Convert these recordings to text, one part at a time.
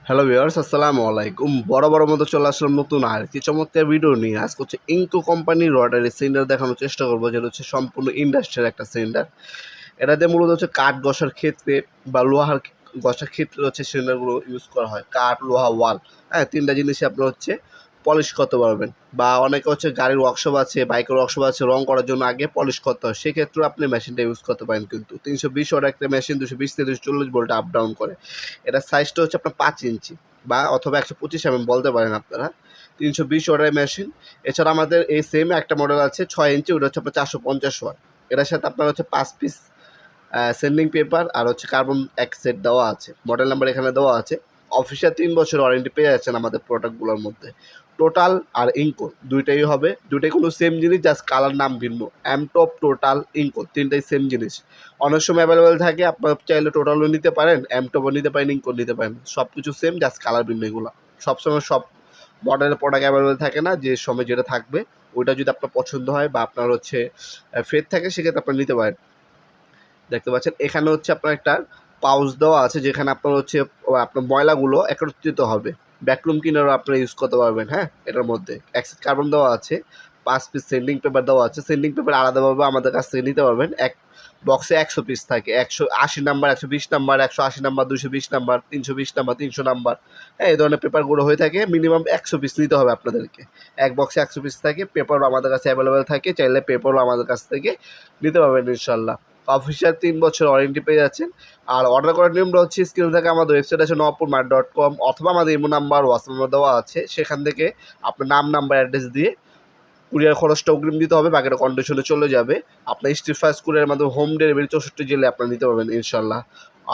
Hello viewers, আসসালামু আলাইকুম। বড় মতো চলে আসলাম নতুন আর কি চমৎকার ভিডিও নিয়ে। আজকে হচ্ছে ইনকো কোম্পানির রটারি সিলিন্ডার দেখানোর চেষ্টা করবো, যেটা হচ্ছে সম্পূর্ণ ইন্ডাস্ট্রিয়াল একটা সিলিন্ডার। এটাতে মূলত হচ্ছে কাঠ ঘষার ক্ষেত্রে বা লোহার ঘষার ক্ষেত্রে হচ্ছে সিলিন্ডারগুলো ইউজ করা হয়। কাঠ, লোহা, ওয়াল, হ্যাঁ, তিনটা জিনিসই আপনার হচ্ছে পলিশ করতে পারবেন। বা অনেকে হচ্ছে গাড়ির ওয়ার্কশপ আছে, বাইকের ওয়ার্কশপ আছে, রং করার জন্য আগে পলিশ করতে হয়, সেক্ষেত্রেও আপনি মেশিনটা ইউজ করতে পারেন। কিন্তু 320 ওয়াট একটা মেশিন 220 থেকে 240 ভোল্টে আপ ডাউন করে। এটার সাইজটা হচ্ছে আপনার 5 ইঞ্চি বা অথবা 125 বলতে পারেন আপনারা। 320 ওয়াটের মেশিন। এছাড়া আমাদের এই সেম একটা মডেল আছে 6 ইঞ্চি, ওটা হচ্ছে আপনার 450 ওয়াট। এটার সাথে আপনার হচ্ছে 5 পিস সেন্ডিং পেপার আর হচ্ছে কার্বন এক সেট দেওয়া আছে। মডেল নাম্বার এখানে দেওয়া আছে। অফিসিয়াল 3 বছর ওয়ারেন্টি পেয়ে যাচ্ছেন আমাদের প্রোডাক্টগুলোর মধ্যে। টোটাল আর ইনকো দুইটাই হবে, দুইটাই কোনো সেম জিনিস, জাস্ট কালার নাম ভিন্ন। এমটপ, টোটাল, ইনকো তিনটাই সেম জিনিস। অনেক সময় অ্যাভেলেবেল থাকে, আপনার চাইলে টোটালও নিতে পারেন, এমটপও নিতে পারেন, ইনকো নিতে পারেন। সব কিছু সেম, জাস্ট কালার ভিন্ন। এগুলো সবসময় সব মডেলের প্রোডাক্ট অ্যাভেলেবেল থাকে না, যে সময় যেটা থাকবে ওইটা যদি আপনার পছন্দ হয় বা আপনার হচ্ছে ফেট থাকে, সেক্ষেত্রে আপনার নিতে পারেন। দেখতে পাচ্ছেন এখানে হচ্ছে আপনার একটা পাউচ দেওয়া আছে, যেখানে আপনার হচ্ছে আপনার ময়লাগুলো একত্রিত হবে। ভ্যাকুয়াম ক্লিনারও আপনারা ইউজ করতে পারবেন। হ্যাঁ, এটার মধ্যে অ্যাক্সিড কার্বন দেওয়া আছে, 5 পিস সেন্ডিং পেপার দেওয়া আছে। সেন্ডিং পেপার আলাদাভাবে আমাদের কাছ থেকে নিতে পারবেন। এক বক্সে 100 পিস থাকে, 180 number, 120 number, 180 number, 220 number, 320 number, 300 number, হ্যাঁ, এই ধরনের পেপারগুলো হয়ে থাকে। মিনিমাম 100 পিস নিতে হবে আপনাদেরকে। এক বক্সে 100 পিস থাকে। পেপারও আমাদের কাছে অ্যাভেলেবেল থাকে, চাইলে পেপারও আমাদের কাছ থেকে নিতে পারবেন ইনশাল্লাহ। অফিসিয়াল 3 বছর ওয়ারেন্টি পেয়ে যাচ্ছেন। আর অর্ডার করার নিয়মটা হচ্ছে স্ক্রিনে থাকে আমাদের ওয়েবসাইট আছে nawapurmart.com, অথবা আমাদের ইমো নাম্বার, হোয়াটসঅ্যাপ নাম্বার দেওয়া আছে। সেখান থেকে আপনার নাম, নাম্বার, অ্যাড্রেস দিয়ে কুরিয়ার খরচটা অগ্রিম দিতে হবে, বাকিটা কন্ডিশনে চলে যাবে। আপনার স্ট্রিট ফাস্ট কুরিয়ারের মাধ্যমে হোম ডেলিভারি 64 জেলে আপনারা নিতে পারবেন ইনশাল্লাহ।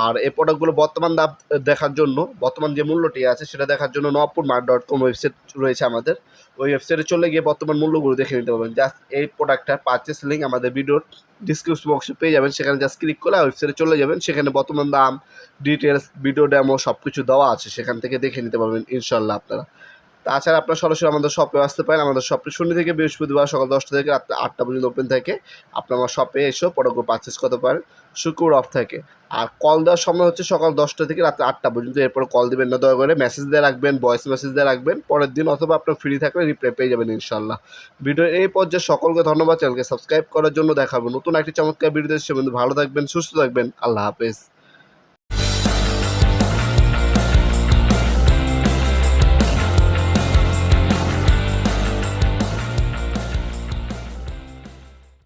আর এই প্রোডাক্টগুলো বর্তমান দাম দেখার জন্য, বর্তমান যে মূল্যটি আছে সেটা দেখার জন্য nawapurmart.com ওয়েবসাইট রয়েছে আমাদের। ওই ওয়েবসাইটে চলে গিয়ে বর্তমান মূল্যগুলো দেখে নিতে পারবেন। জাস্ট এই প্রোডাক্টটার পারচেস লিঙ্ক আমাদের ভিডিওর ডিসক্রিপশন বক্সে পেয়ে যাবেন। সেখানে জাস্ট ক্লিক করে ওয়েবসাইটে চলে যাবেন। সেখানে বর্তমান দাম, ডিটেলস, ভিডিও ডেমো সব কিছু দেওয়া আছে, সেখান থেকে দেখে নিতে পারবেন ইনশাল্লাহ আপনারা। তাছাড়া আপনার সরাসরি আমাদের শপে আসতে পারেন। আমাদের শপে শনি থেকে বৃহস্পতিবার সকাল 10টা থেকে রাত 8টা পর্যন্ত ওপেন থাকে। আপনার আমার শপে এসেও প্রোডাক্টগুলো পারচেস করতে পারেন। শুক্রবার অফ থাকে। আর কল দেওয়ার সময় হচ্ছে সকাল 10টা থেকে রাত 8টা পর্যন্ত। এরপরে কল দিবেন না, দয়া করে মেসেজ দিয়ে রাখবেন, ভয়েস মেসেজ দিয়ে রাখবেন পরের দিন, অথবা আপনার ফ্রি থাকলে রিপ্লাই পেয়ে যাবেন ইনশাল্লাহ। ভিডিও এই পর্যায়ে সকলকে ধন্যবাদ। চ্যানেলকে সাবস্ক্রাইব করার জন্য। দেখা হবে নতুন একটি চমৎকার ভিডিও। সে বন্ধু ভালো থাকবেন, সুস্থ থাকবেন। আল্লাহ হাফেজ।